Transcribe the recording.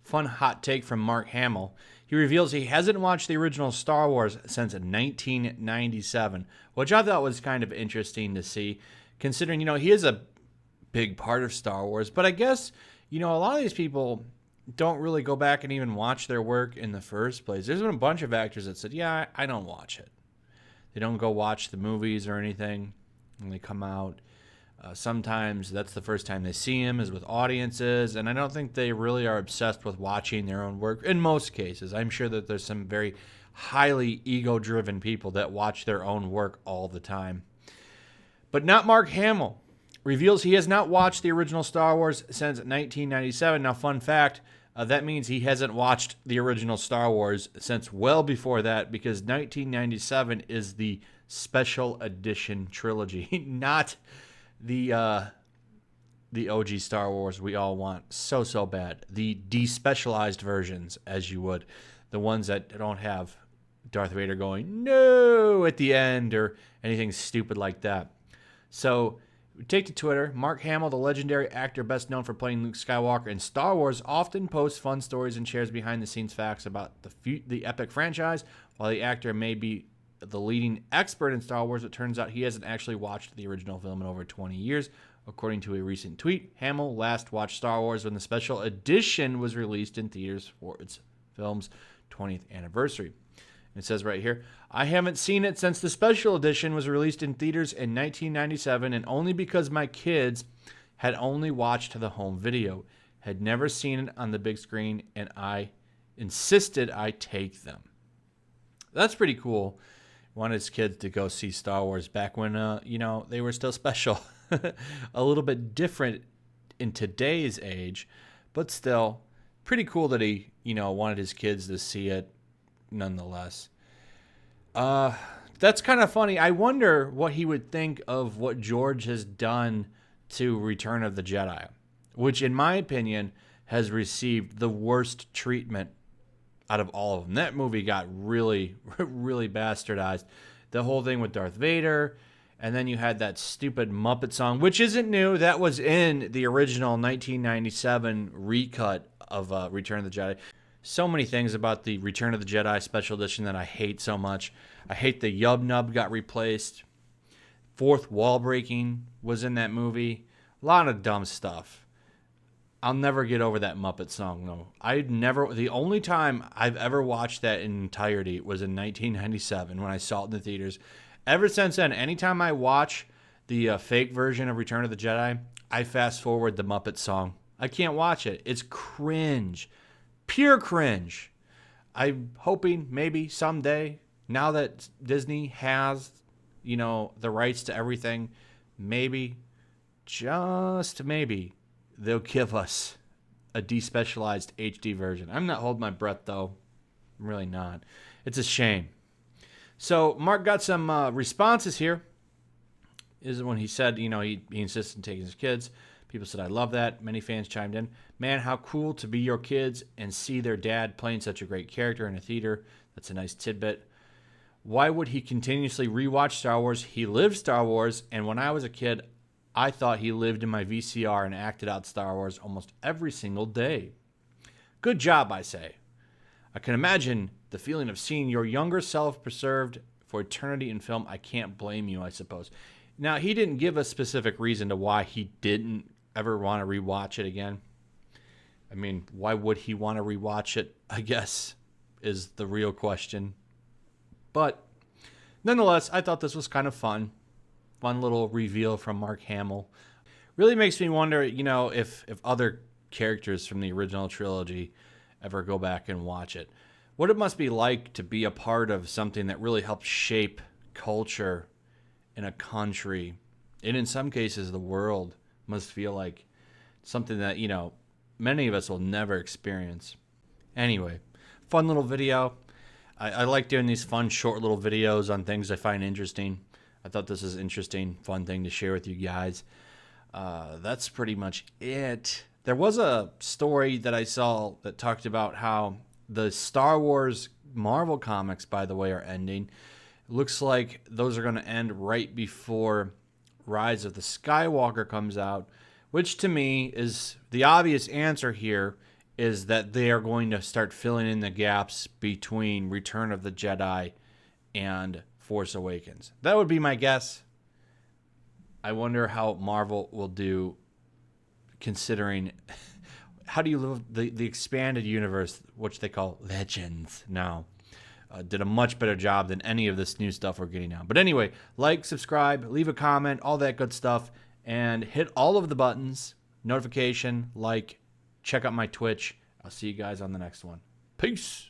Fun hot take from Mark Hamill. He reveals he hasn't watched the original Star Wars since 1997, which I thought was kind of interesting to see, considering, he is a big part of Star Wars. But I guess, a lot of these people don't really go back and even watch their work in the first place. There's been a bunch of actors that said, yeah, I don't watch it. They don't go watch the movies or anything when they come out. Sometimes that's the first time they see him is with audiences, and I don't think they really are obsessed with watching their own work in most cases. I'm sure that there's some very highly ego-driven people that watch their own work all the time. But not Mark Hamill. Reveals he has not watched the original Star Wars since 1997. Now, fun fact, that means he hasn't watched the original Star Wars since well before that, because 1997 is the special edition trilogy, not the OG Star Wars we all want so bad. The despecialized versions, as you would. The ones that don't have Darth Vader going, no, at the end or anything stupid like that. So, we take to Twitter. Mark Hamill, the legendary actor best known for playing Luke Skywalker in Star Wars, often posts fun stories and shares behind-the-scenes facts about the epic franchise. While the actor may be the leading expert in Star Wars, it turns out he hasn't actually watched the original film in over 20 years. According to a recent tweet, Hamill last watched Star Wars when the special edition was released in theaters for its film's 20th anniversary. It says right here, I haven't seen it since the special edition was released in theaters in 1997, and only because my kids had only watched the home video, had never seen it on the big screen, and I insisted I take them. That's pretty cool. Wanted his kids to go see Star Wars back when, they were still special. A little bit different in today's age, but still pretty cool that he, wanted his kids to see it nonetheless. That's kind of funny. I wonder what he would think of what George has done to Return of the Jedi, which in my opinion has received the worst treatment out of all of them. That movie got really, really bastardized. The whole thing with Darth Vader, and then you had that stupid Muppet song, which isn't new. That was in the original 1997 recut of Return of the Jedi. So many things about the Return of the Jedi special edition that I hate so much. I hate the Yub Nub got replaced. Fourth wall breaking was in that movie. A lot of dumb stuff. I'll never get over that Muppet song, though. The only time I've ever watched that in entirety was in 1997 when I saw it in the theaters. Ever since then, anytime I watch the fake version of Return of the Jedi, I fast forward the Muppet song. I can't watch it. It's cringe. Pure cringe. I'm hoping maybe someday, now that Disney has, the rights to everything, maybe, just maybe, they'll give us a despecialized HD version. I'm not holding my breath, though. I'm really not. It's a shame. So Mark got some responses here. This is when he said, he insisted on taking his kids. People said, I love that. Many fans chimed in. Man, how cool to be your kids and see their dad playing such a great character in a theater. That's a nice tidbit. Why would he continuously rewatch Star Wars? He lived Star Wars, and when I was a kid, I thought he lived in my VCR and acted out Star Wars almost every single day. Good job, I say. I can imagine the feeling of seeing your younger self preserved for eternity in film. I can't blame you, I suppose. Now, he didn't give a specific reason to why he didn't ever want to rewatch it again. I mean, why would he want to rewatch it, I guess, is the real question. But nonetheless, I thought this was kind of fun. Fun little reveal from Mark Hamill. Really makes me wonder, if other characters from the original trilogy ever go back and watch it. What it must be like to be a part of something that really helped shape culture in a country, and in some cases the world, must feel like something that, many of us will never experience. Anyway, fun little video. I like doing these fun, short little videos on things I find interesting. I thought this was an interesting, fun thing to share with you guys. That's pretty much it. There was a story that I saw that talked about how the Star Wars Marvel comics, by the way, are ending. It looks like those are going to end right before Rise of the Skywalker comes out, which to me is the obvious answer here is that they are going to start filling in the gaps between Return of the Jedi and Force Awakens. That would be my guess. I wonder how Marvel will do, considering how do you live the expanded universe, which they call Legends now. Did a much better job than any of this new stuff we're getting now. But anyway, like, subscribe, leave a comment, all that good stuff, and hit all of the buttons, notification, like, check out my Twitch. I'll see you guys on the next one. Peace.